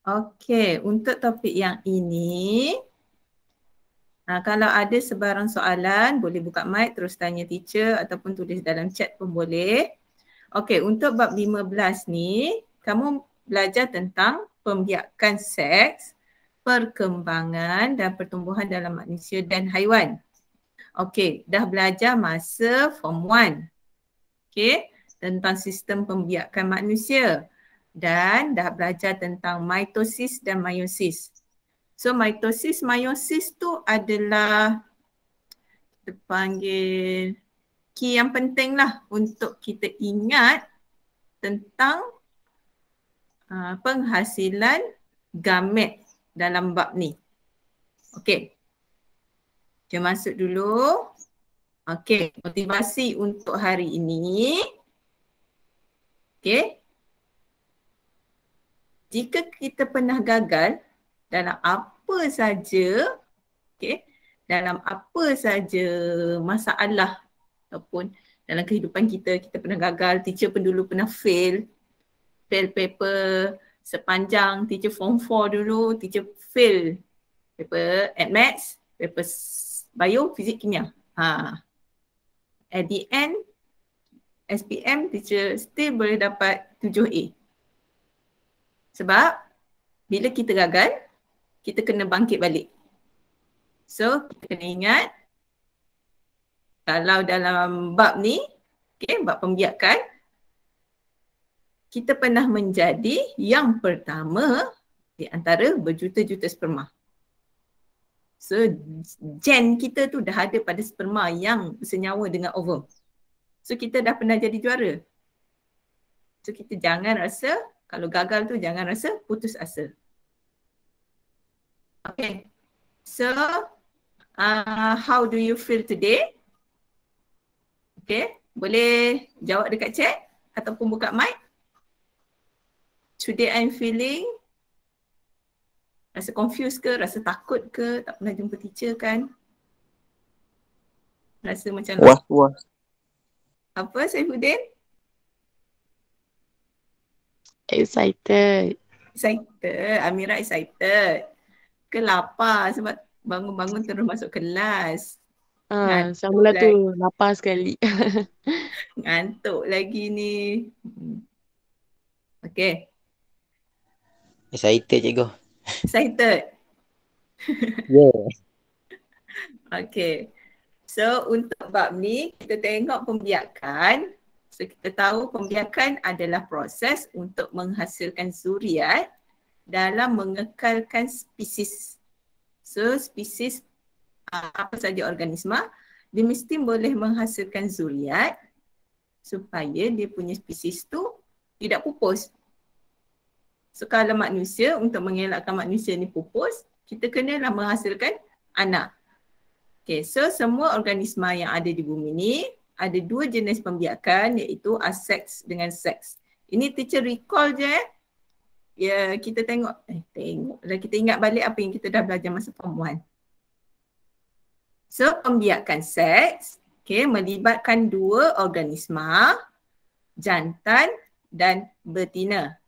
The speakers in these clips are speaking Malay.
Okey, untuk topik yang ini, kalau ada sebarang soalan boleh buka mic terus tanya teacher ataupun tulis dalam chat pun boleh. Okey, untuk bab 15 ni, kamu belajar tentang pembiakan seks, perkembangan dan pertumbuhan dalam manusia dan haiwan. Okey, dah belajar masa form 1. Okey, tentang sistem pembiakan manusia dan dah belajar tentang mitosis dan meiosis. So mitosis, meiosis tu adalah kita panggil key yang penting lah untuk kita ingat tentang penghasilan gamet dalam bab ni. Okey. Kita masuk dulu. Okey, motivasi untuk hari ini. Okey. Jika kita pernah gagal dalam apa saja, okey, dalam apa saja masalah ataupun dalam kehidupan kita, kita pernah gagal, teacher pun dulu pernah fail paper sepanjang teacher form 4 dulu, teacher fail paper maths, paper bio, fizik, kimia. At the end, SPM teacher still boleh dapat 7A. Sebab bila kita gagal, kita kena bangkit balik. So, kita kena ingat kalau dalam bab ni, okay, bab pembiakan, kita pernah menjadi yang pertama di antara berjuta-juta sperma. So, gen kita tu dah ada pada sperma yang senyawa dengan ovum. So, kita dah pernah jadi juara. So, kita jangan rasa, kalau gagal tu jangan rasa putus asa. Okay. So, how do you feel today? Okay. Boleh jawab dekat chat ataupun buka mic. Today I'm feeling, rasa confused ke, rasa takut ke, tak pernah jumpa teacher kan? Rasa macam was. Apa Saifuddin? Excited. Excited. Amira excited. Ke lapar sebab bangun-bangun terus masuk kelas. Sama lah tu, lapar sekali. Ngantuk lagi ni. Okay. Excited cikgu. Excited? Yeah. Okay. So untuk bab ni kita tengok pembiakan. So kita tahu pembiakan adalah proses untuk menghasilkan zuriat dalam mengekalkan spesies. So spesies apa saja organisma, dia mesti boleh menghasilkan zuriat supaya dia punya spesies tu tidak pupus. So kalau manusia, untuk mengelakkan manusia ni pupus, kita kenalah menghasilkan anak. Okay, so semua organisma yang ada di bumi ni ada dua jenis pembiakan iaitu aseks dengan seks. Ini teacher recall je ya, kita tengok kita ingat balik apa yang kita dah belajar masa form 1. So pembiakan seks, okay, melibatkan dua organisma, jantan dan betina.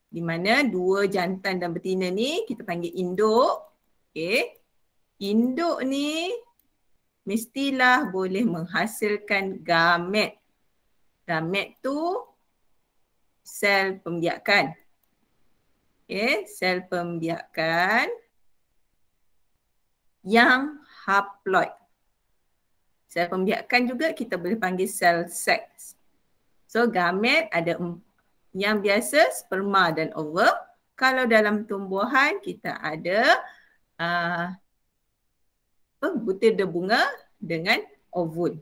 Di mana dua jantan dan betina ni kita panggil induk. Okay. Induk ni mestilah boleh menghasilkan gamet. Gamet tu sel pembiakan. Okay. Sel pembiakan yang haploid. Sel pembiakan juga kita boleh panggil sel seks. So gamet ada yang biasa sperma dan ovum. Kalau dalam tumbuhan kita ada butir bunga dengan ovul.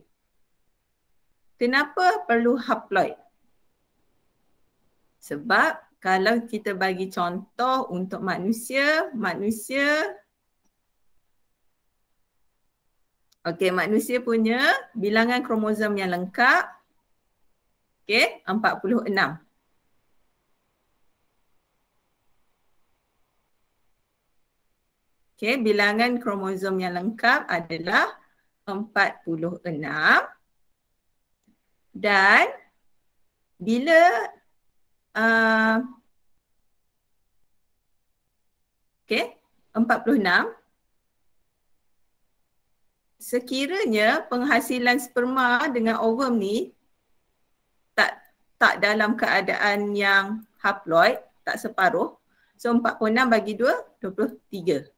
Kenapa perlu haploid? Sebab kalau kita bagi contoh untuk manusia punya bilangan kromosom yang lengkap 46. Bilangan kromosom yang lengkap adalah 46 dan bila Okey, 46. Sekiranya penghasilan sperma dengan ovum ni tak dalam keadaan yang haploid, tak separuh. So 46 bagi 2, 23.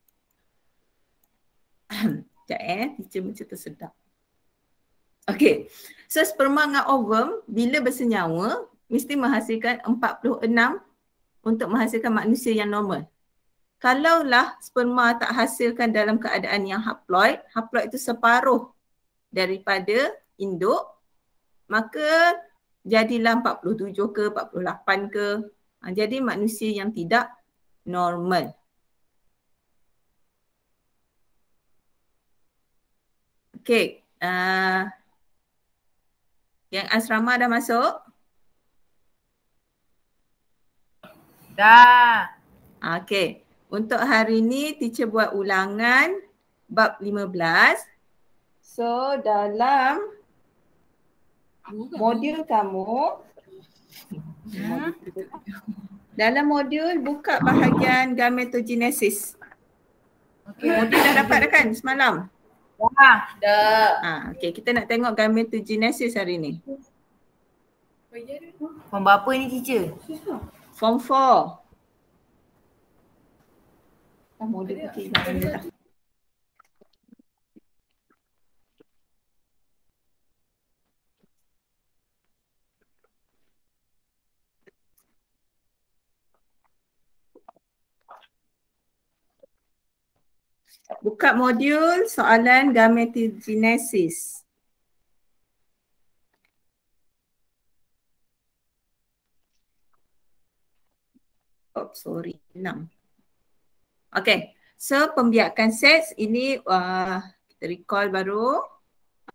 Sekejap teacher macam tersedak. Okey, so sperma dengan ovum bila bersenyawa mesti menghasilkan 46 untuk menghasilkan manusia yang normal. Kalaulah sperma tak hasilkan dalam keadaan yang haploid, haploid itu separuh daripada induk, maka jadilah 47 ke 48 ke. Jadi manusia yang tidak normal. Okey, yang asrama dah masuk? Dah. Okey, untuk hari ni teacher buat ulangan bab 15. So dalam modul kamu, dalam modul buka bahagian gametogenesis. Modul dah dapat dah kan semalam? Dah. Okey, kita nak tengok gametogenesis hari ni. Form berapa ni teacher? Form 4. Modul putih dah mana dah. Buka modul soalan gametogenesis. Oh, sorry. 6. Okay. So, pembiakan seks ini kita recall baru.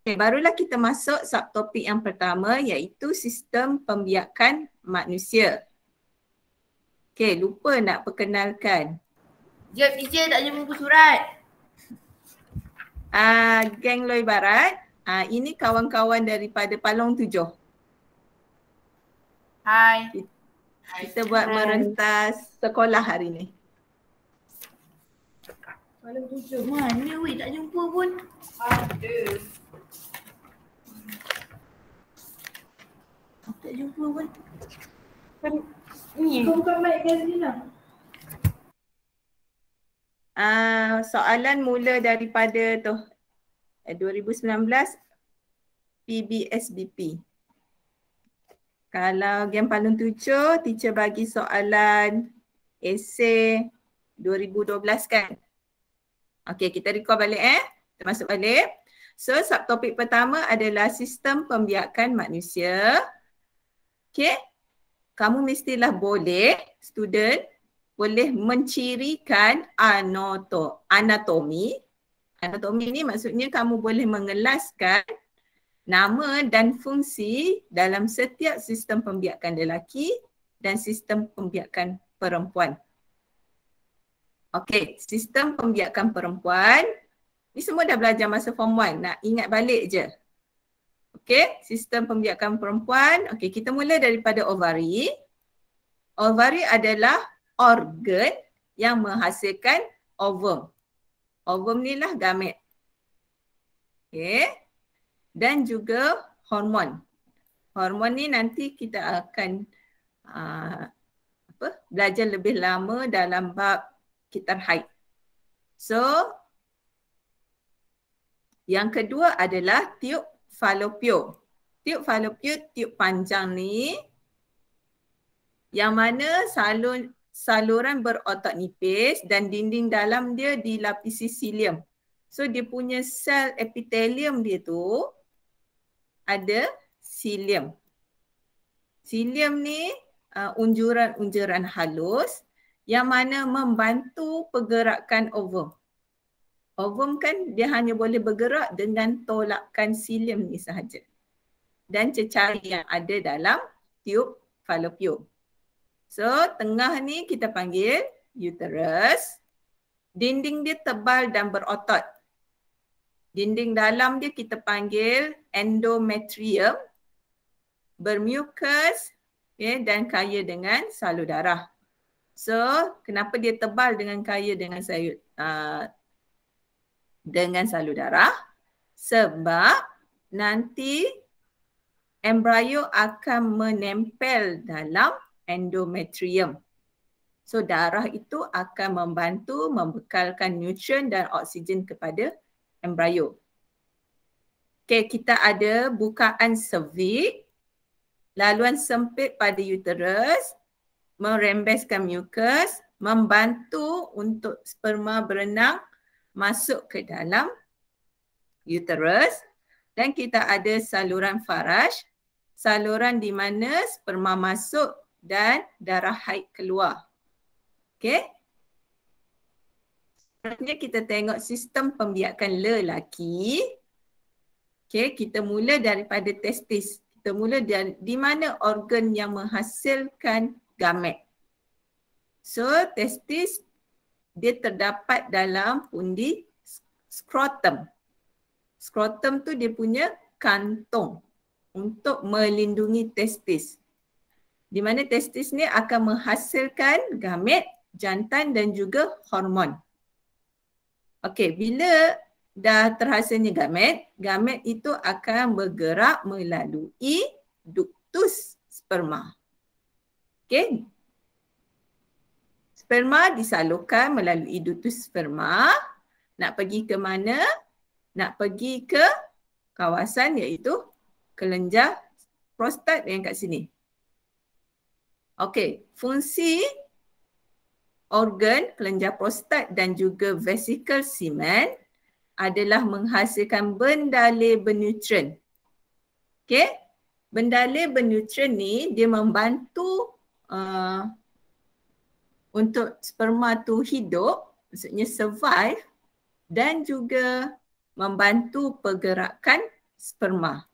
Okay, barulah kita masuk subtopik yang pertama iaitu sistem pembiakan manusia. Okay, lupa nak perkenalkan. Jom teacher tak jumpa buku surat. Geng Loy Barat, ini kawan-kawan daripada Palong 7. Hai. Kita buat merentas sekolah hari ni. Palong 7 mana weh, tak jumpa pun. Ada. Tak jumpa pun. Ni. Kau buka mic kan Zina? Soalan mula daripada 2019 PBSBP. Kalau game Palung 7, teacher bagi soalan esei 2012 kan? Okey, kita recall balik Kita masuk balik. So, subtopik pertama adalah sistem pembiakan manusia. Okey. Kamu mestilah boleh, student, boleh mencirikan anatomi. Anatomi ni maksudnya kamu boleh mengelaskan nama dan fungsi dalam setiap sistem pembiakan lelaki dan sistem pembiakan perempuan. Okey, sistem pembiakan perempuan ni semua dah belajar masa form 1. Nak ingat balik je. Okey, sistem pembiakan perempuan. Okey, kita mula daripada ovari. Ovari adalah organ yang menghasilkan ovum. Ovum ni lah gamet. Okey. Dan juga hormon. Hormon ni nanti kita akan belajar lebih lama dalam bab kitar haid. So, yang kedua adalah tiub falopio. Tiub falopio, tiub panjang ni yang mana saluran berotot nipis dan dinding dalam dia dilapisi silium. So dia punya sel epitelium dia tu ada silium. Silium ni unjuran-unjuran halus yang mana membantu pergerakan ovum. Ovum kan dia hanya boleh bergerak dengan tolakan silium ni sahaja. Dan cecair yang ada dalam tiub falopio. So, tengah ni kita panggil uterus. Dinding dia tebal dan berotot. Dinding dalam dia kita panggil endometrium. Bermukus dan kaya dengan salur darah. So, kenapa dia tebal dengan kaya dengan salur darah? Sebab nanti embrio akan menempel dalam endometrium. So, darah itu akan membantu membekalkan nutrien dan oksigen kepada embrio. Okay, kita ada bukaan cervix, laluan sempit pada uterus, merembeskan mucus, membantu untuk sperma berenang masuk ke dalam uterus, dan kita ada saluran faraj, saluran di mana sperma masuk dan darah haid keluar. Okey. Selanjutnya kita tengok sistem pembiakan lelaki. Okey, kita mula daripada testis. Kita mula dari di mana organ yang menghasilkan gamet. So, testis dia terdapat dalam pundi skrotum. Skrotum tu dia punya kantung untuk melindungi testis. Di mana testis ni akan menghasilkan gamet, jantan dan juga hormon. Okey, bila dah terhasilnya gamet, gamet itu akan bergerak melalui duktus sperma. Okey. Sperma disalurkan melalui ductus sperma. Nak pergi ke mana? Nak pergi ke kawasan iaitu kelenjar prostat yang kat sini. Okey, fungsi organ kelenjar prostat dan juga vesicle semen adalah menghasilkan bendale bernutrien. Okey, bendale bernutrien ni dia membantu untuk sperma tu hidup, maksudnya survive, dan juga membantu pergerakan sperma.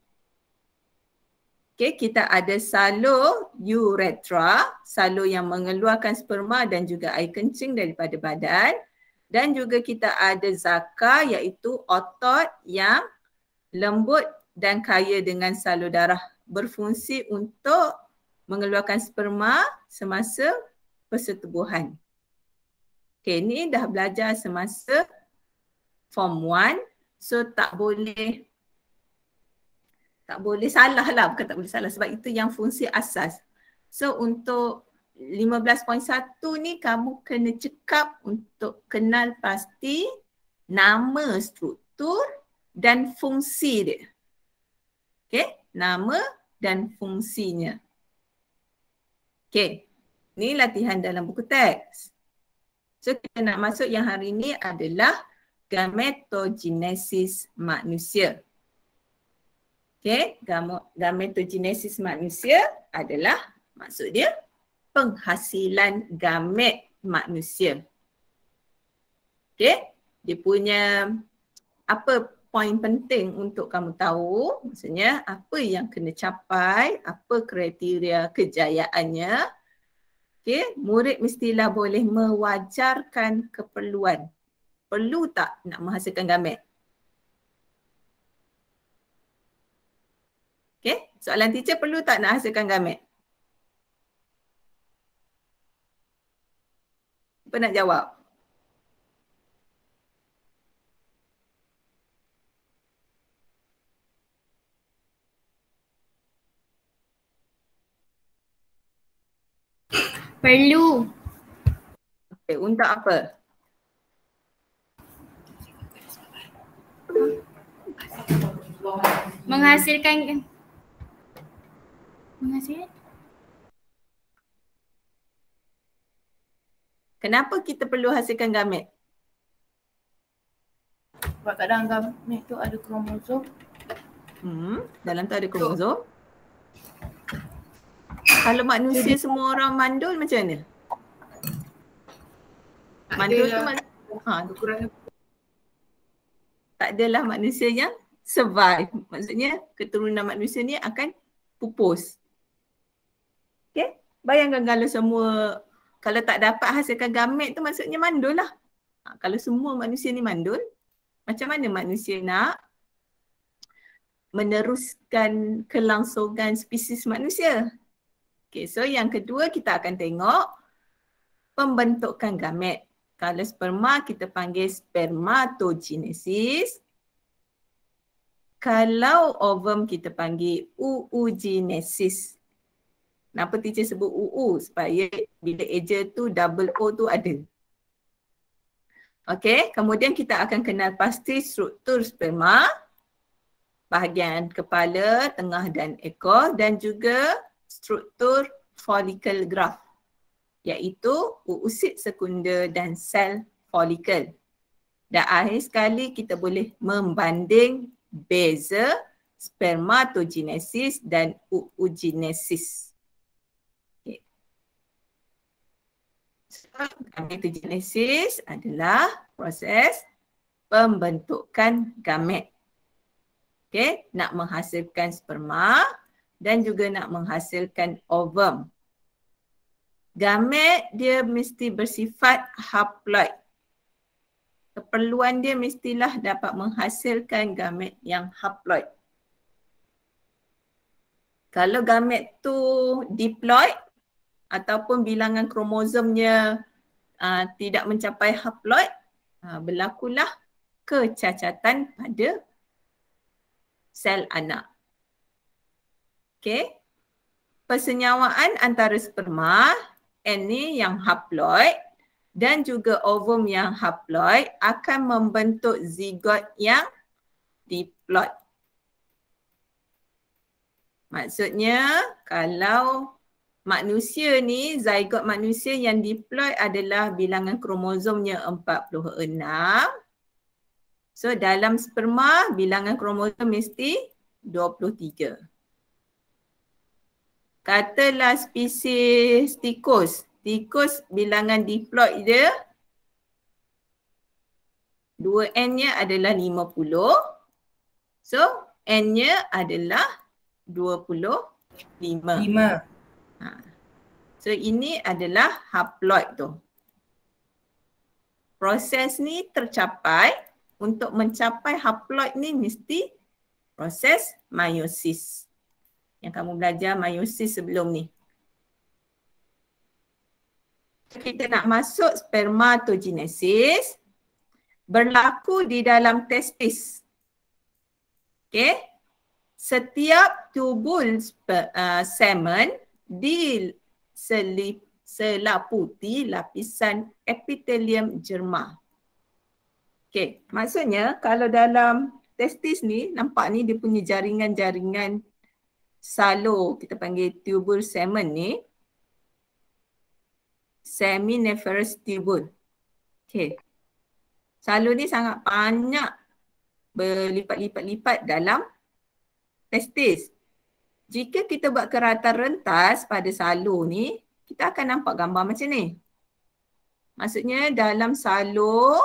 Okey, kita ada salur uretra, salur yang mengeluarkan sperma dan juga air kencing daripada badan. Dan juga kita ada zaka iaitu otot yang lembut dan kaya dengan salur darah, berfungsi untuk mengeluarkan sperma semasa persetubuhan. Okey, ni dah belajar semasa form 1. So tak boleh salah lah, bukan tak boleh salah sebab itu yang fungsi asas. So untuk 15.1 ni kamu kena cekap untuk kenal pasti nama struktur dan fungsi dia. Okey, nama dan fungsinya. Okey, ni latihan dalam buku teks. So kita nak masuk yang hari ni adalah gametogenesis manusia. Okey, gametogenesis manusia adalah maksud dia penghasilan gamet manusia. Okey, dia punya apa poin penting untuk kamu tahu, maksudnya apa yang kena capai, apa kriteria kejayaannya. Okey, murid mestilah boleh mewajarkan keperluan. Perlu tak nak menghasilkan gamet? Okey, soalan teacher, perlu tak nak hasilkan gamet? Apa nak jawab? Perlu. Okay, untuk apa? Menghasilkan. Kenapa kita perlu hasilkan gamet? Sebab kadang gamet tu ada kromosom. Dalam tu ada kromosom. Kalau manusia semua orang mandul macam mana? Mandul tu kekurangan. Tak adalah manusia yang survive. Maksudnya keturunan manusia ni akan pupus. Okay? Bayangkan kalau tak dapat hasilkan gamet tu maksudnya mandul lah. Kalau semua manusia ni mandul, macam mana manusia nak meneruskan kelangsungan spesies manusia? Okay, so yang kedua kita akan tengok pembentukan gamet. Kalau sperma kita panggil spermatogenesis. Kalau ovum kita panggil oogenesis. Kenapa teacher sebut UU? Supaya bila eja tu double O tu ada. Okey, kemudian kita akan kenal pasti struktur sperma, bahagian kepala, tengah dan ekor, dan juga struktur follicle graft, iaitu oosit sekunder dan sel folikel. Dan akhir sekali kita boleh membanding beza spermatogenesis dan oogenesis. Gametogenesis adalah proses pembentukan gamet. Okey, nak menghasilkan sperma dan juga nak menghasilkan ovum. Gamet dia mesti bersifat haploid. Keperluan dia mestilah dapat menghasilkan gamet yang haploid. Kalau gamet tu diploid ataupun bilangan kromosomnya tidak mencapai haploid, berlakulah kecacatan pada sel anak. Okey. Persenyawaan antara sperma, N ni yang haploid dan juga ovum yang haploid akan membentuk zigot yang diploid. Maksudnya kalau manusia ni, zygot manusia yang diploid adalah bilangan kromosomnya 46. So dalam sperma bilangan kromosom mesti 23. Katalah spesies tikus. Tikus bilangan diploid dia 2N-nya adalah 50. So N-nya adalah 25. So ini adalah haploid tu. Proses ni tercapai, untuk mencapai haploid ni mesti proses meiosis. Yang kamu belajar meiosis sebelum ni. Kita nak masuk spermatogenesis, berlaku di dalam testis. Okey. Setiap tubul semen diseliputi lapisan epitelium jerma. Okey, maksudnya kalau dalam testis ni, nampak ni dia punya jaringan-jaringan salo, kita panggil tubul semen ni, seminiferous tubule. Okey. Salo ni sangat banyak berlipat-lipat-lipat dalam testis. Jika kita buat keratan rentas pada salo ni, kita akan nampak gambar macam ni. Maksudnya dalam salo,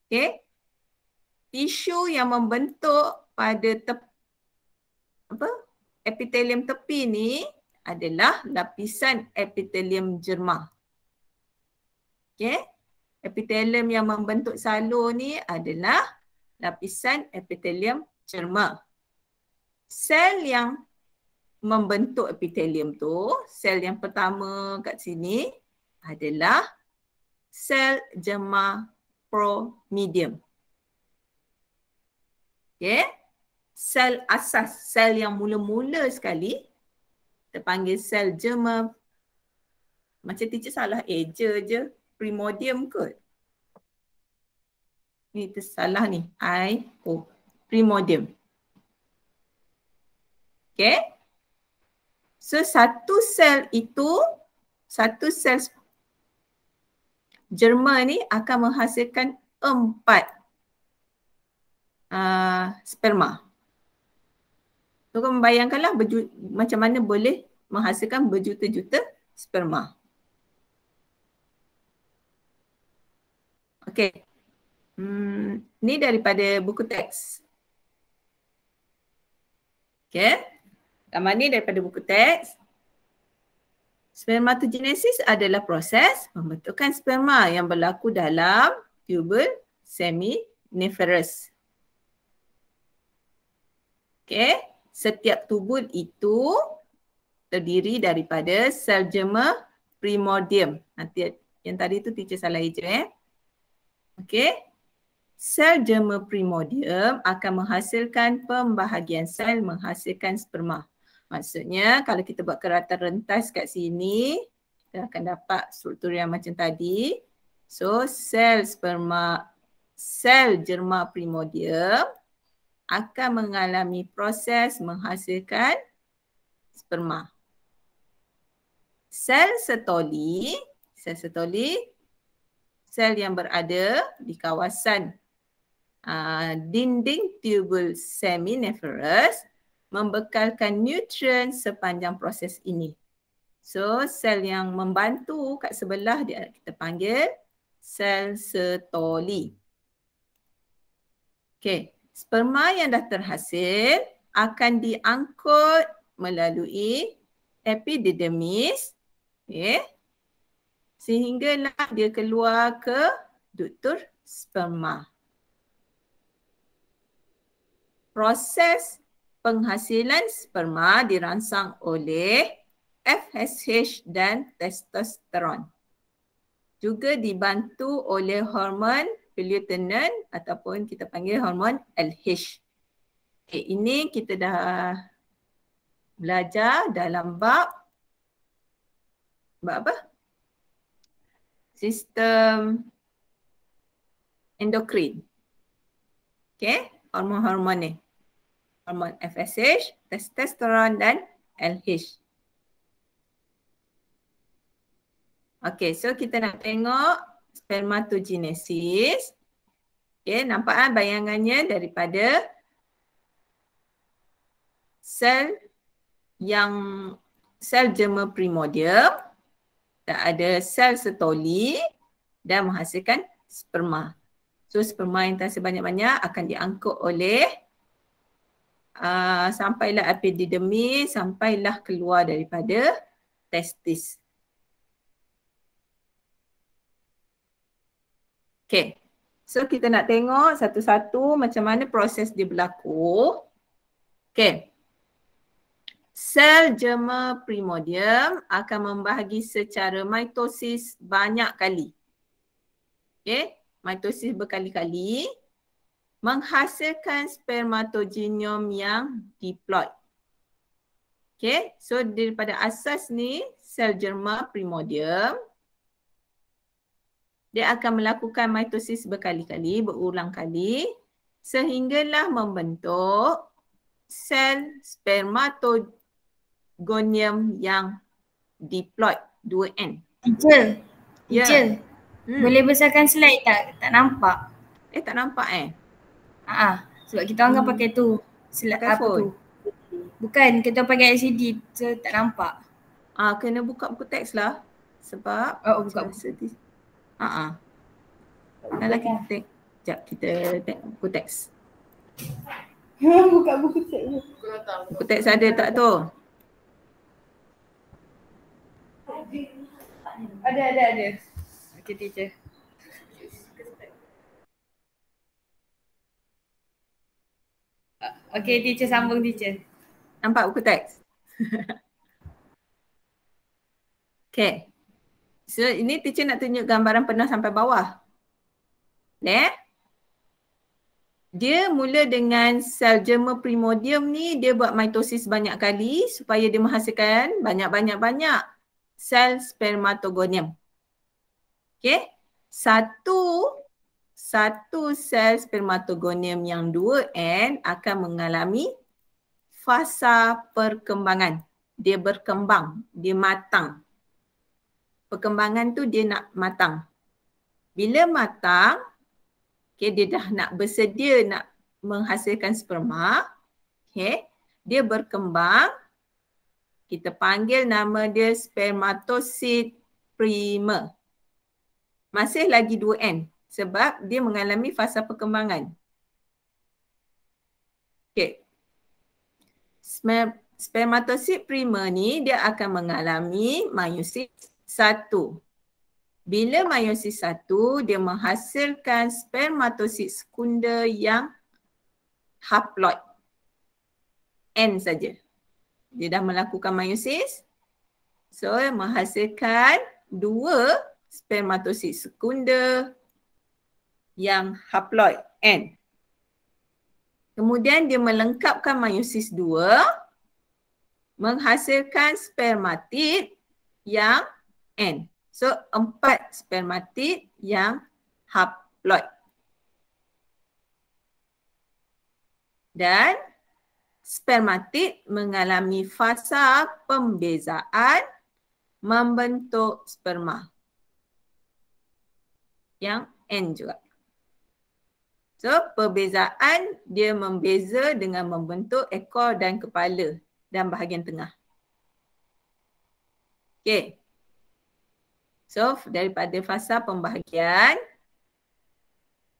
okey, tisu yang membentuk pada epitelium tepi ni adalah lapisan epitelium jerma. Okey, epitelium yang membentuk salo ni adalah lapisan epitelium jerma. Sel yang membentuk epitelium tu, sel yang pertama kat sini adalah sel germaplasmidium. Okey. Sel asas, sel yang mula-mula sekali, kita panggil sel germa. Macam teacher salah eja je, primordium kot. Ni tersalah ni, primordium. Okay. So satu sel itu, satu sel germa ni akan menghasilkan 4 sperma. So kau membayangkanlah macam mana boleh menghasilkan berjuta-juta sperma. Okay. Ni daripada buku teks. Okay. Gambar ni daripada buku teks. Spermatogenesis adalah proses pembentukan sperma yang berlaku dalam tubul seminiferous. Okay. Setiap tubul itu terdiri daripada sel germa primordium. Nanti yang tadi tu teacher salah hijau Okey. Sel germa primordium akan menghasilkan pembahagian sel menghasilkan sperma. Maksudnya kalau kita buat keratan rentas kat sini, kita akan dapat struktur yang macam tadi. So sel germa primordium akan mengalami proses menghasilkan sperma. Sel setoli sel yang berada di kawasan dinding tubul seminiferous membekalkan nutrien sepanjang proses ini. So sel yang membantu kat sebelah dia kita panggil sel setoli. Okey, sperma yang dah terhasil akan diangkut melalui epididymis, sehinggalah dia keluar ke duktur sperma. Proses penghasilan sperma dirangsang oleh FSH dan testosteron. Juga dibantu oleh hormon lutein ataupun kita panggil hormon LH. Okay, ini kita dah belajar dalam bab apa? Sistem endokrin. Okay, hormon-hormon ni. Hormon FSH, testosteron dan LH. Okay, so kita nak tengok spermatogenesis. Okay, nampak bayangannya daripada sel germa primordium, dan ada sel setoli dan menghasilkan sperma. So sperma yang terhasil banyak-banyak akan diangkut oleh sampailah epididymis, sampailah keluar daripada testis. Okay, so kita nak tengok satu-satu macam mana proses dia berlaku. Okay. Sel germa primordium akan membahagi secara mitosis banyak kali. Okay, mitosis berkali-kali menghasilkan spermatogenium yang diploid. Okay, so daripada asas ni sel germa primordium dia akan melakukan mitosis berkali-kali, berulang kali sehinggalah membentuk sel spermatogenium yang diploid 2N. Teacher, boleh besarkan slide tak? Tak nampak. Tak nampak Sebab kita orang kan pakai tu. Slide pakai apa phone. tu? Bukan, kita pakai LCD, so tak nampak. Kena buka buku teks lah. Sebab buka buku. Kalau kita sekejap kita tengok buku teks. Buka buku teks. Buku teks ada tak tu? Ada. Okay, teacher. Okay, teacher sambung teacher. Nampak buku teks? Okay. So ini teacher nak tunjuk gambaran pernah sampai bawah. Dia mula dengan sel germa primordium ni, dia buat mitosis banyak kali supaya dia menghasilkan banyak sel spermatogonium. Okay. Satu sel spermatogonium yang 2N akan mengalami fasa perkembangan. Dia berkembang, dia matang. Perkembangan tu dia nak matang. Bila matang, okay, dia dah nak bersedia nak menghasilkan sperma. Okay, dia berkembang. Kita panggil nama dia spermatosit primer. Masih lagi 2N sebab dia mengalami fasa perkembangan. Okay. Spermatosit primer ni dia akan mengalami meiosis 1. Bila meiosis 1, dia menghasilkan spermatosit sekunder yang haploid. N saja. Dia dah melakukan meiosis. So menghasilkan 2 spermatosid sekunder yang haploid N. Kemudian dia melengkapkan meiosis 2 menghasilkan spermatid yang N. So 4 spermatid yang haploid. Dan spermatid mengalami fasa pembezaan membentuk sperma yang N juga. So perbezaan dia membeza dengan membentuk ekor dan kepala dan bahagian tengah. Okay. So daripada fasa pembahagian,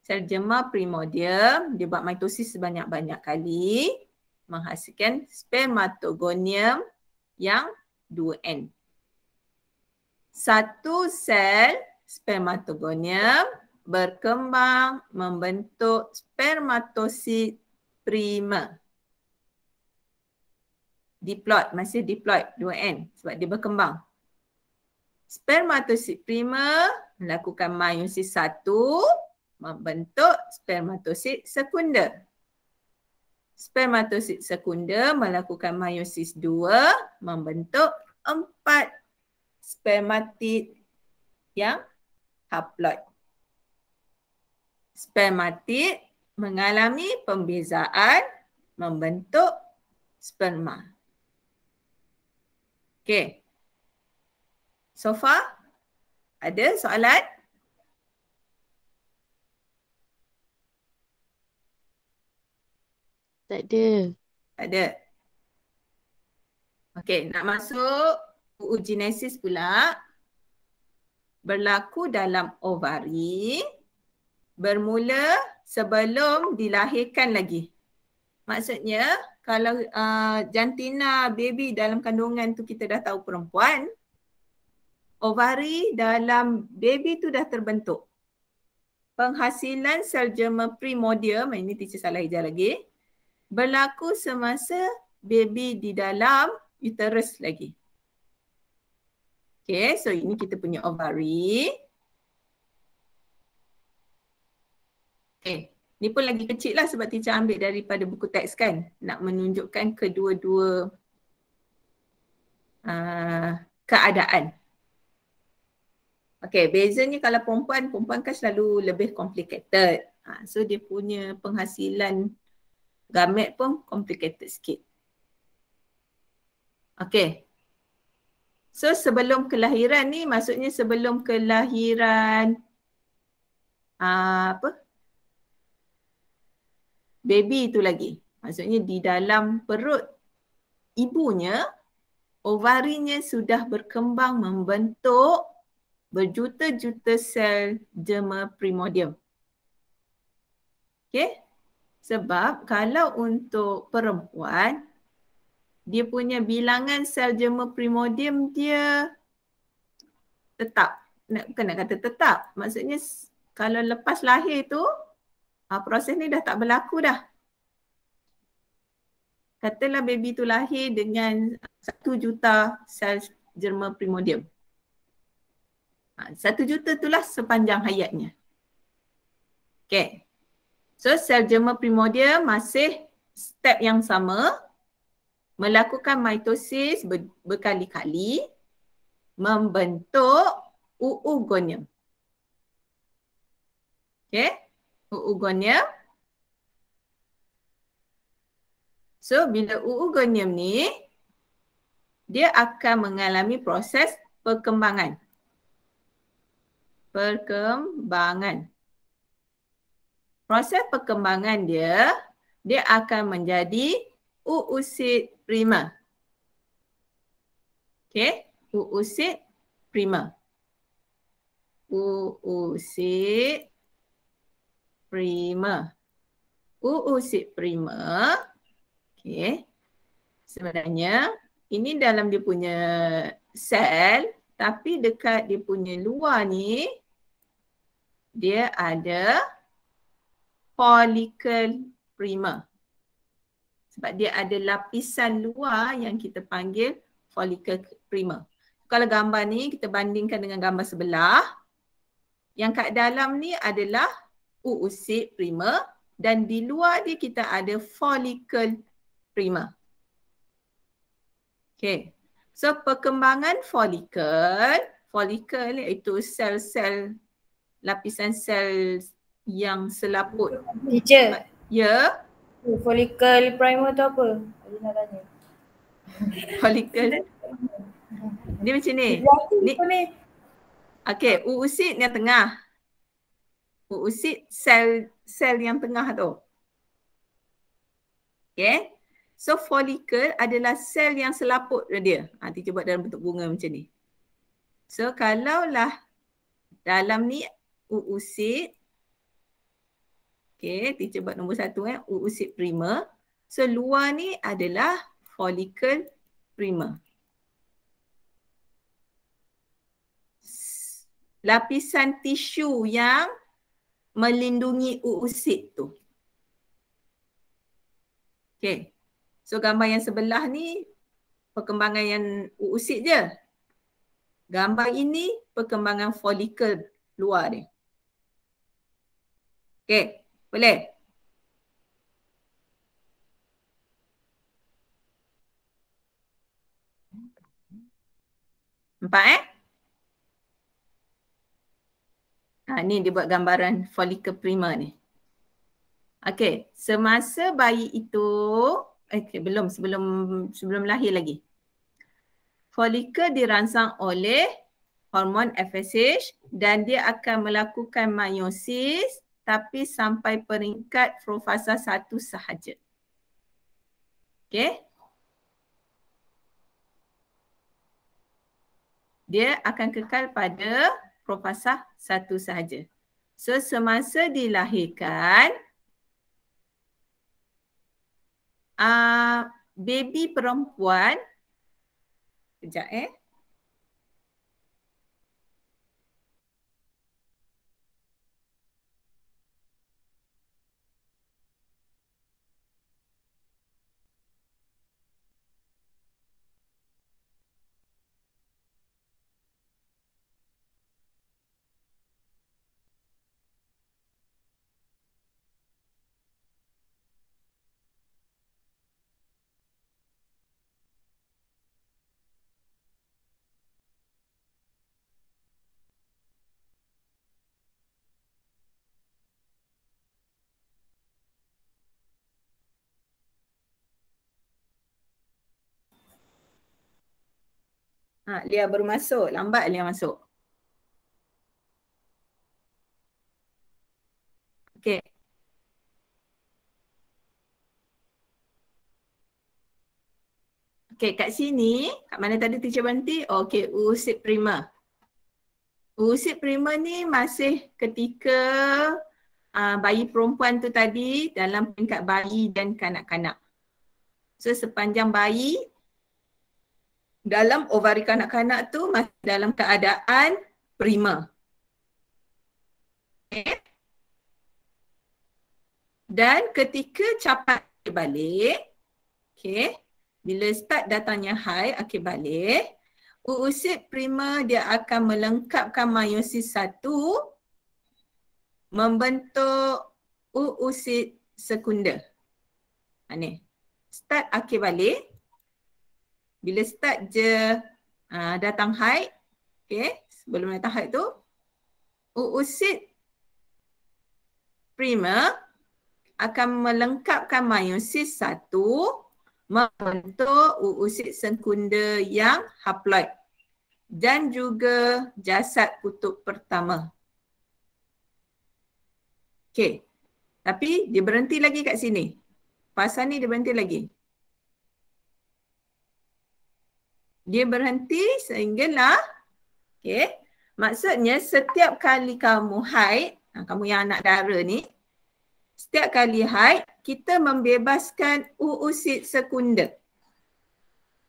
sel germa primordium dia buat mitosis sebanyak-banyak kali menghasilkan spermatogonium yang 2N. Satu sel spermatogonium berkembang membentuk spermatosid primer. Diploid, masih diploid 2N sebab dia berkembang. Spermatosid primer melakukan meiosis 1 membentuk spermatosid sekunder. Spermatosid sekunder melakukan meiosis 2 membentuk 4 spermatid yang haploid. Spermatid mengalami pembezaan membentuk sperma. Okay. So far, ada soalan? Tak ada. Tak ada. Okay, nak masuk oogenesis pula. Berlaku dalam ovari. Bermula sebelum dilahirkan lagi. Maksudnya kalau jantina baby dalam kandungan tu kita dah tahu perempuan, ovari dalam baby tu dah terbentuk. Penghasilan sel germa primordium, ini teacher salah hijau lagi, berlaku semasa baby di dalam uterus lagi. Okay, so ini kita punya ovari. Okay, ni pun lagi kecil lah sebab teacher ambil daripada buku teks kan. Nak menunjukkan kedua-dua keadaan. Okay, bezanya kalau perempuan kan selalu lebih complicated. So dia punya penghasilan gamet pun complicated sikit. Okay. So sebelum kelahiran ni maksudnya sebelum kelahiran baby tu lagi. Maksudnya di dalam perut ibunya, ovarinya sudah berkembang membentuk berjuta-juta sel germa primordium. Okay? Sebab kalau untuk perempuan, dia punya bilangan sel germa primordium dia tetap. Bukan nak kata tetap. Maksudnya kalau lepas lahir tu, proses ni dah tak berlaku dah. Katalah baby tu lahir dengan 1 juta sel germa primordium. 1 juta itulah sepanjang hayatnya. Okay. So sel germa primordium masih step yang sama, melakukan mitosis berkali-kali, membentuk oogonium. Okay. Oogonium. So bila oogonium ni, dia akan mengalami proses perkembangan. Proses perkembangan dia akan menjadi oocyte primer. Okay, oocyte primer. Oocyte primer. Oocyte primer. Okay. Sebenarnya ini dalam dia punya sel, tapi dekat dia punya luar ni dia ada follicle primer. Sebab dia ada lapisan luar yang kita panggil follicle primer. kalau gambar ni kita bandingkan dengan gambar sebelah, yang kat dalam ni adalah oosit prima dan di luar dia kita ada follicle prima. Okay. So perkembangan follicle iaitu sel-sel lapisan sel yang selaput. Teacher, Ya, follicle primer tu apa? Saya nak tanya. follicle. Dia macam ni. Ni. Okey, oosit yang tengah. Oosit sel yang tengah tu. Okay. So follicle adalah sel yang selaput dia. Teacher buat dalam bentuk bunga macam ni. So kalaulah dalam ni oosit. Okay, teacher buat nombor 1 oosit prima. So luar ni adalah follicle prima. Lapisan tisu yang melindungi oosit tu. Okay. So gambar yang sebelah ni perkembangan yang oosit je. Gambar ini perkembangan follicle luar dia. Okay. Boleh? Nampak ni dia buat gambaran follicle prima ni. Okey, semasa bayi itu sebelum lahir lagi. Follicle dirangsang oleh hormon FSH dan dia akan melakukan meiosis tapi sampai peringkat profasa 1 sahaja. Okey. Dia akan kekal pada profasa 1 sahaja. So semasa dilahirkan, baby perempuan, kejap Lia baru masuk, lambat Lia masuk. Okey. Okey, kat sini, kat mana tadi teacher berhenti? Okey, oosit prima. Oosit prima ni masih ketika bayi perempuan tu tadi dalam peringkat bayi dan kanak-kanak. So sepanjang bayi dalam ovari kanak-kanak tu masih dalam keadaan prima. Okay. Dan ketika capai balik, okay, bila start datangnya haid akhir balik, oosit prima dia akan melengkapkan meiosis 1 membentuk oosit sekunder. Ni. Start akhir balik. Bila start je datang haid, okay, sebelum datang haid tu, oosit prima akan melengkapkan meiosis 1 membentuk oosit sekunder yang haploid dan juga jasad kutub pertama. Okay, tapi dia berhenti lagi kat sini. Pasal ni dia berhenti lagi. Dia berhenti sehinggalah, okay, maksudnya setiap kali kamu haid, kamu yang anak dara ni, setiap kali haid, kita membebaskan oosit sekunder.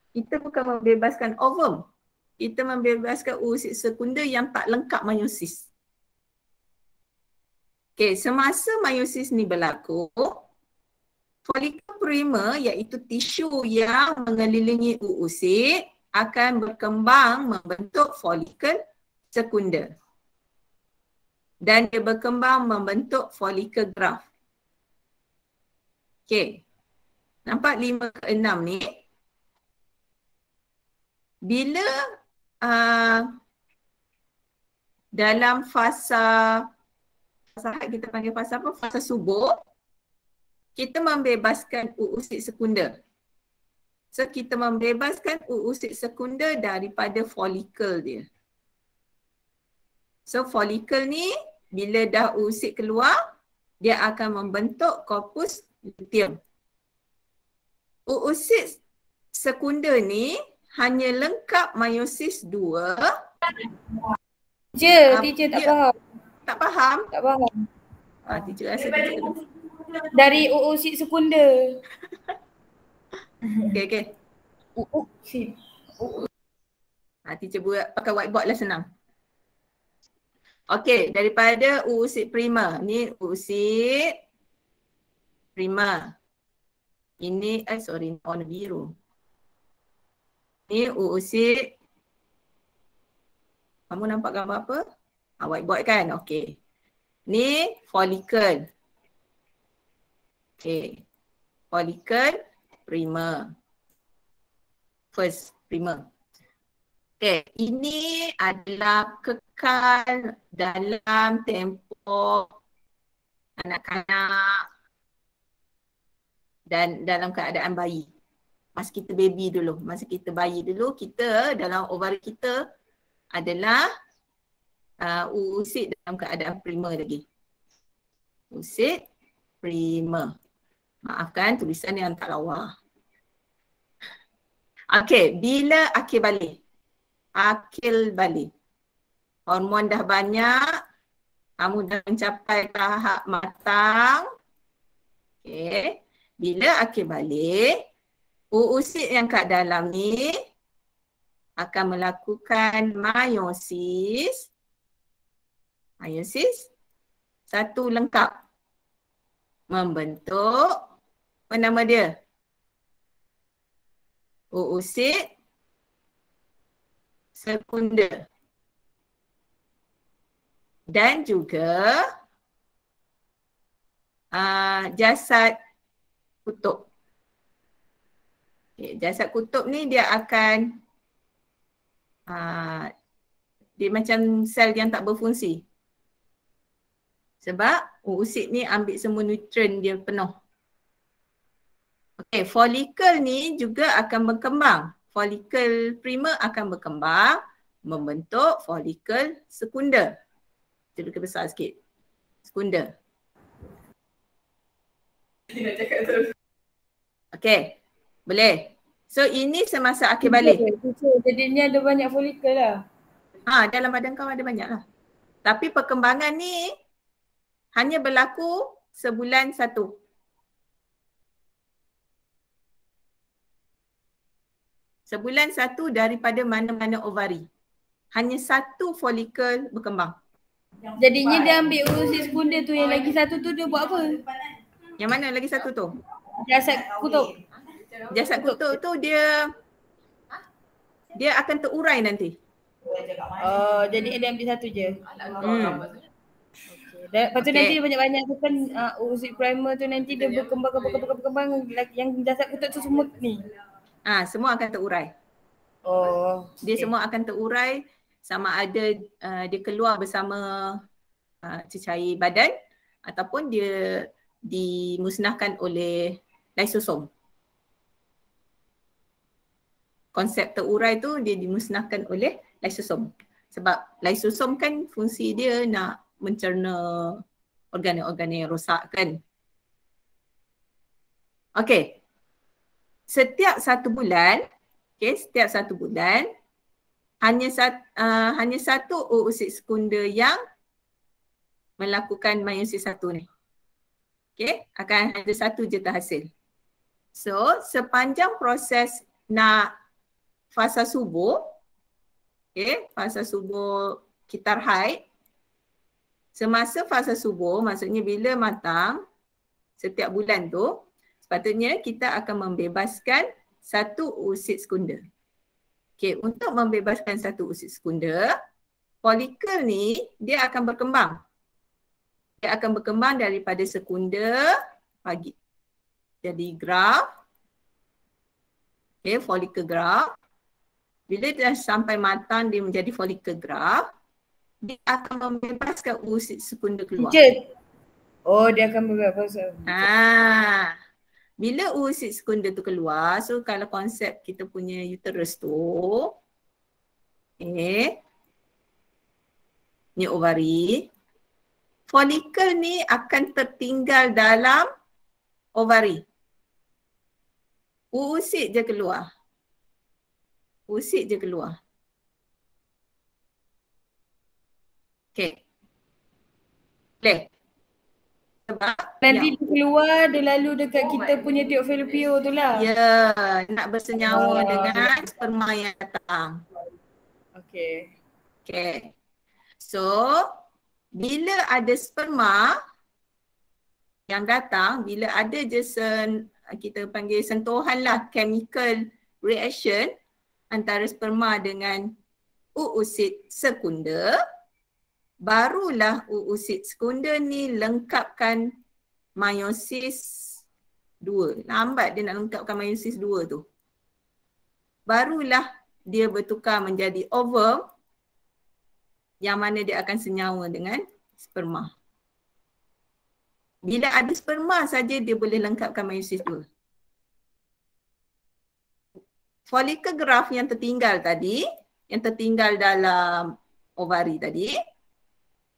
Kita bukan membebaskan ovum. Kita membebaskan oosit sekunder yang tak lengkap meiosis. Okay, semasa meiosis ni berlaku, follicle prima iaitu tisu yang mengelilingi oosit akan berkembang membentuk folikel sekunder. Dan dia berkembang membentuk folikel graft. Okey. Nampak 5 ke 6 ni. Bila dalam fasa kita panggil fasa apa? Fasa subur, kita membebaskan uusit sekunder. So kita membebaskan uusit sekunder daripada folikel dia. So folikel ni bila dah uusit keluar, dia akan membentuk korpus luteum. Uusit sekunder ni hanya lengkap meiosis 2. Teacher tak faham. Tak faham? Tak faham. Teacher rasa teacher tu. Dari uusit sekunder. Okay. Uusit. Teacher buat pakai whiteboard lah senang. Okey, daripada uusit prima. Ni uusit prima. Ini, warna biru. Ni uusit. Kamu nampak gambar apa? Whiteboard kan? Okey. Ni folikel. Okey. Folikel prima. First prima. Okey, ini adalah kekal dalam tempoh kanak-kanak dan dalam keadaan bayi. Masa kita baby dulu, masa kita bayi dulu, kita dalam ovari kita adalah uusit dalam keadaan prima lagi. Uusit prima. Maafkan tulisan yang tak lawa. Okey, bila akil balik? Akil balik. Hormon dah banyak, kamu dah mencapai tahap matang. Okey. Bila akil balik, uusit yang kat dalam ni akan melakukan meiosis. Meiosis satu lengkap. Membentuk, apa nama dia? Uusit sekunder. Dan juga jasad kutub. Okay, jasad kutub ni dia akan dia macam sel yang tak berfungsi. Sebab uusit ni ambil semua nutrien dia penuh. Okey, folikel ni juga akan berkembang. Folikel prima akan berkembang membentuk folikel sekunder. Dia lebih besar sikit. Sekunder. Okey, boleh. So ini semasa akil balik. Jadi ni ada banyak folikel lah. Dalam badan kau ada banyak lah. Tapi perkembangan ni hanya berlaku sebulan satu. Sebulan satu daripada mana-mana ovari. Hanya satu folikel berkembang. Jadinya dia ambil uusit sekunder tu, yang lagi satu tu dia buat apa? Yang mana lagi satu tu? Jasad kutub. Jasad kutub tu dia akan terurai nanti. Jadi dia ambil satu je. Lepas tu nanti dia banyak-banyak tu kan uusit primer tu nanti dia berkembang yang jasad kutub tu semua ni. Semua akan terurai. Dia semua akan terurai sama ada dia keluar bersama cecair badan ataupun dia dimusnahkan oleh lysosom. Konsep terurai tu dia dimusnahkan oleh lysosom. Sebab lysosom kan fungsi dia nak mencerna organ-organ yang rosak kan. Okey. Setiap satu bulan hanya satu oosit sekunder yang melakukan meiosis satu ni. Okey, akan ada satu je terhasil. So, sepanjang proses nak fasa subur, fasa subur kitar haid, semasa fasa subur, maksudnya bila matang, setiap bulan tu, sepatutnya kita akan membebaskan satu oosit sekunder. Okey, untuk membebaskan satu usid sekunder, folikel ni dia akan berkembang. Dia akan berkembang daripada sekunder pagi. Jadi graf. Okey, folikel graf. Bila dah sampai matang dia menjadi folikel graf, dia akan membebaskan usid sekunder keluar. Teacher. Oh, dia akan membebaskan. Bila usid sekunder tu keluar, so kalau konsep kita punya uterus tu, ni ovari, folikel ni akan tertinggal dalam ovari. Usid je keluar. Usid je keluar. Okay. Boleh? Sebab Nanti dia keluar, dia lalu dekat kita punya tiup Fallopian tu lah. ya, nak bersenyawa dengan sperma yang datang. Okay. Okay. So, bila ada sperma yang datang, bila ada je kita panggil sentuhan lah, chemical reaction antara sperma dengan uusid sekunder, barulah uusid sekunder ni lengkapkan meiosis 2. Lambat dia nak lengkapkan meiosis 2 tu. Barulah dia bertukar menjadi ovum yang mana dia akan senyawa dengan sperma. Bila ada sperma saja dia boleh lengkapkan meiosis 2. Folikel graf yang tertinggal tadi, yang tertinggal dalam ovari tadi,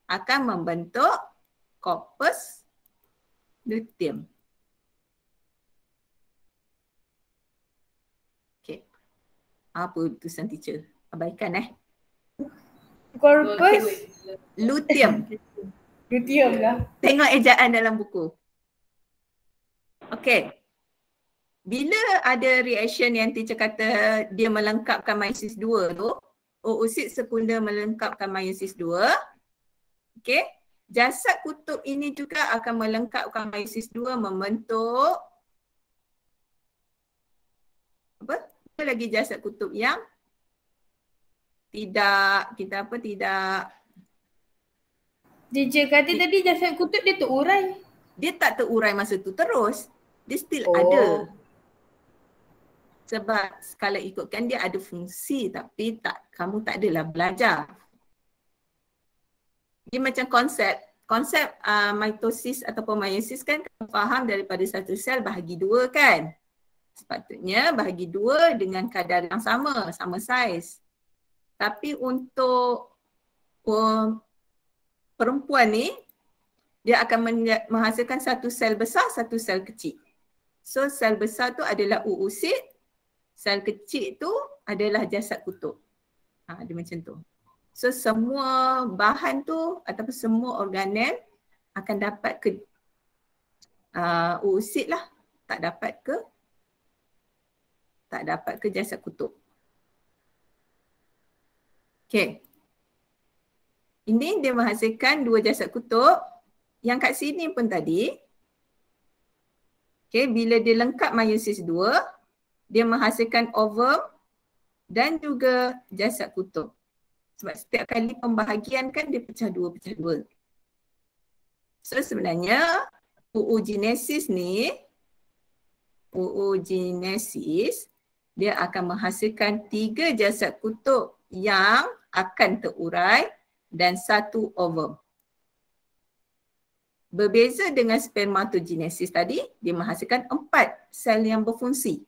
akan membentuk corpus luteum. Okay. Apa tulisan teacher? Abaikan Corpus luteum. luteum lah. Tengok ejaan dalam buku. Okay. Bila ada reaction yang teacher kata dia melengkapkan meiosis 2 tu, oosid sekunder melengkapkan meiosis 2, okay, jasad kutub ini juga akan melengkapkan meiosis 2 membentuk apa? Apa lagi jasad kutub yang tidak Teacher kata tadi jasad kutub dia terurai. dia tak terurai masa tu terus. Dia still ada. Sebab kalau ikutkan dia ada fungsi tapi kamu tak adalah belajar. Dia macam konsep mitosis ataupun meiosis kan kamu faham daripada satu sel bahagi 2 kan. Sepatutnya bahagi 2 dengan kadar yang sama saiz. Tapi untuk perempuan ni dia akan menghasilkan satu sel besar, satu sel kecil. So sel besar tu adalah uusid, sel kecil tu adalah jasad kutub. Dia macam tu. So semua bahan tu ataupun semua organel akan dapat ke uusid lah. Tak dapat ke jasad kutub. Okay. Ini dia menghasilkan 2 jasad kutub. Yang kat sini pun tadi. Okay, bila dia lengkap meiosis 2, dia menghasilkan ovum dan juga jasad kutub. Sebab setiap kali pembahagian kan dia pecah dua. So sebenarnya oogenesis ni, dia akan menghasilkan 3 jasad kutub yang akan terurai dan 1 ovum. Berbeza dengan spermatogenesis tadi, dia menghasilkan 4 sel yang berfungsi.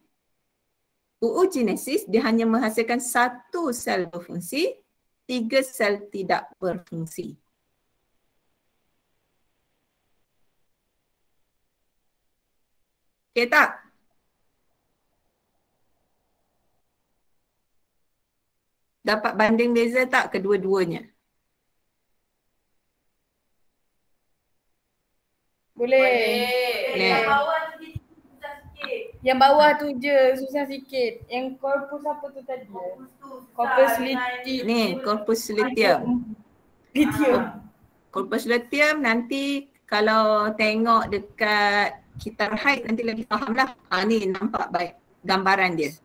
Oogenesis dia hanya menghasilkan 1 sel berfungsi, 3 sel tidak berfungsi. Okey tak? Dapat banding beza tak kedua-duanya? Boleh. Boleh. Yang bawah tu je susah sikit. Yang corpus apa tu tadi? Corpus luteum. Ni, corpus luteum. Corpus luteum nanti kalau tengok dekat kitab haid nanti lagi faham lah. Ni nampak baik gambaran dia.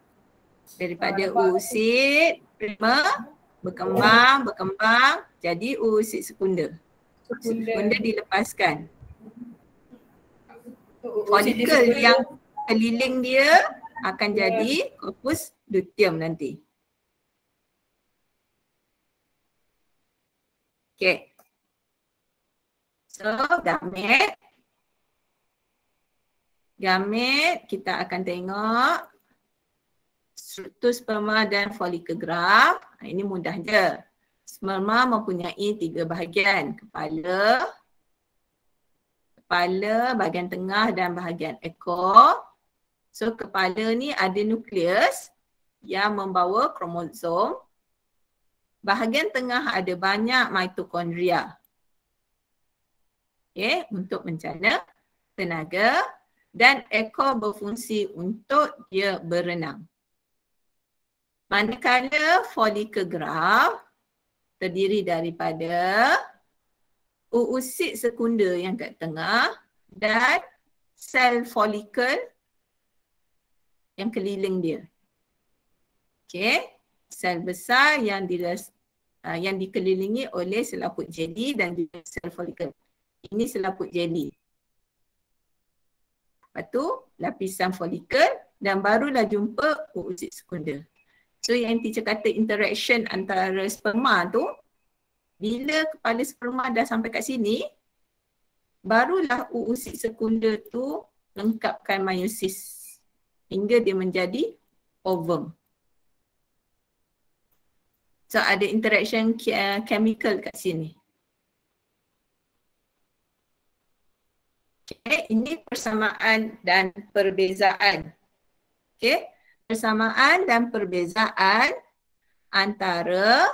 Daripada oosit primer berkembang jadi oosit sekunder. Sekunder dilepaskan. Folikel yang keliling dia akan jadi corpus luteum nanti. Okay. So gamet kita akan tengok struktur sperma dan folikel graf. Ini mudah je. Sperma mempunyai 3 bahagian. Kepala, bahagian tengah dan bahagian ekor. So kepala ni ada nukleus yang membawa kromosom. Bahagian tengah ada banyak mitokondria. Okay, untuk mencerna tenaga, dan ekor berfungsi untuk dia berenang. Manakala folikel graf terdiri daripada oosit sekunder yang kat tengah dan sel folikel yang keliling dia. Okey, sel besar yang dikelilingi oleh selaput jeli dan juga sel folikel. Ini selaput jeli. Lepas tu lapisan folikel dan barulah jumpa oosit sekunder. So yang teacher kata interaction antara sperma tu, bila kepala sperma dah sampai kat sini, barulah oosit sekunder tu lengkapkan meiosis hingga dia menjadi ovum. So ada interaction chemical kat sini. Okay, ini persamaan dan perbezaan. Okay, persamaan dan perbezaan antara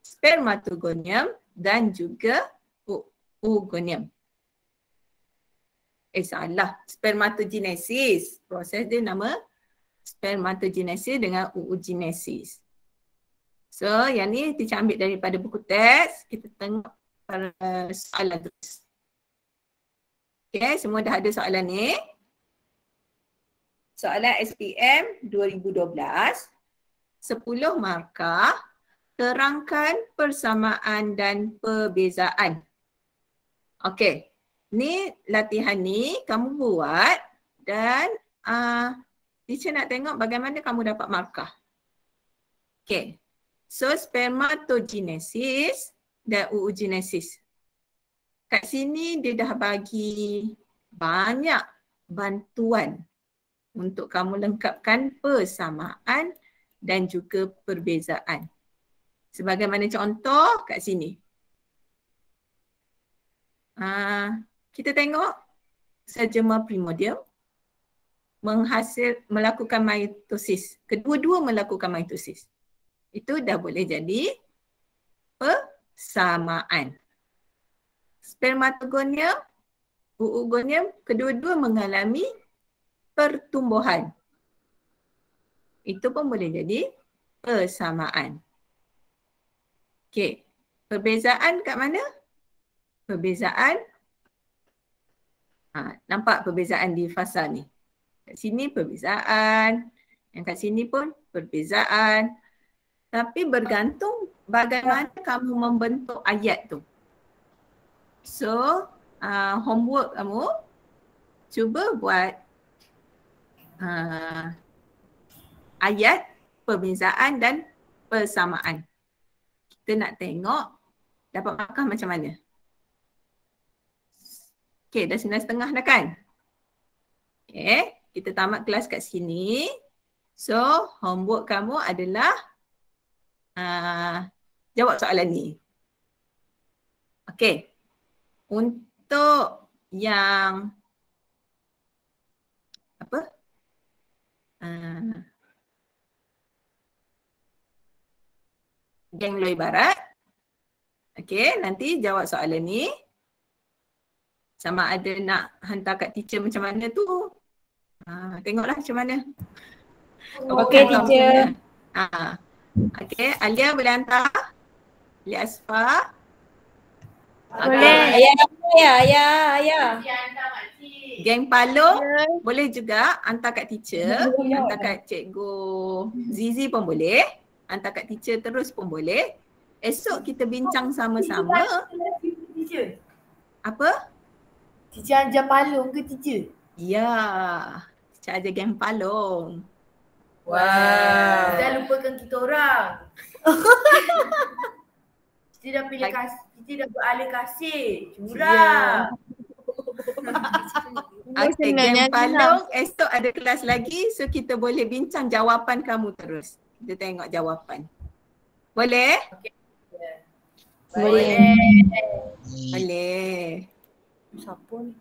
spermatogonium dan juga oogonium. Salah, spermatogenesis. Proses dia nama spermatogenesis dengan oogenesis. So yang ni kita ambil daripada buku teks, kita tengok soalan terus. Okay, semua dah ada soalan ni. Soalan SPM 2012, 10 markah, terangkan persamaan dan perbezaan. Okey, ni latihan ni kamu buat dan teacher nak tengok bagaimana kamu dapat markah. Okey, so spermatogenesis dan oogenesis. Kat sini dia dah bagi banyak bantuan untuk kamu lengkapkan persamaan dan juga perbezaan. Sebagaimana contoh kat sini. Kita tengok sperma primordium melakukan mitosis. Kedua-dua melakukan mitosis. Itu dah boleh jadi persamaan. Spermatogonium, oogonium, kedua-dua mengalami pertumbuhan. Itu pun boleh jadi persamaan. Okey, perbezaan kat mana? Perbezaan, nampak perbezaan di fasa ni. Kat sini perbezaan, yang kat sini pun perbezaan. Tapi bergantung bagaimana kamu membentuk ayat tu. So, homework kamu, cuba buat ayat perbezaan dan persamaan. Kita nak tengok dapat markah macam mana. Okey, dah 9.30 dah kan? Okey, kita tamat kelas kat sini. So, homework kamu adalah jawab soalan ni. Okey. Untuk yang geng Loy Barat. Okey, nanti jawab soalan ni. Sama ada nak hantar kat teacher macam mana tu. Tengoklah macam mana. Okey, teacher. Okey, Alia boleh hantar? Alia Asfa. Boleh. Ayah. Dia hantar makcik. Geng Palung boleh juga hantar kat teacher, hantar kat cikgu Zizi pun boleh, hantar kat teacher terus pun boleh. Esok kita bincang sama-sama. Teacher. Apa? Teacher ajar Palung ke teacher? Ya, teacher ajar Geng Palung. Wah. Dah lupakan kita orang. Kita dah pilih kasih, kita dah beralih kasih. Curang. Okay, Geng Palung esok ada kelas lagi, so kita boleh bincang jawapan kamu terus. Kita tengok jawapan. Boleh? Boleh. Boleh. Siapa ni?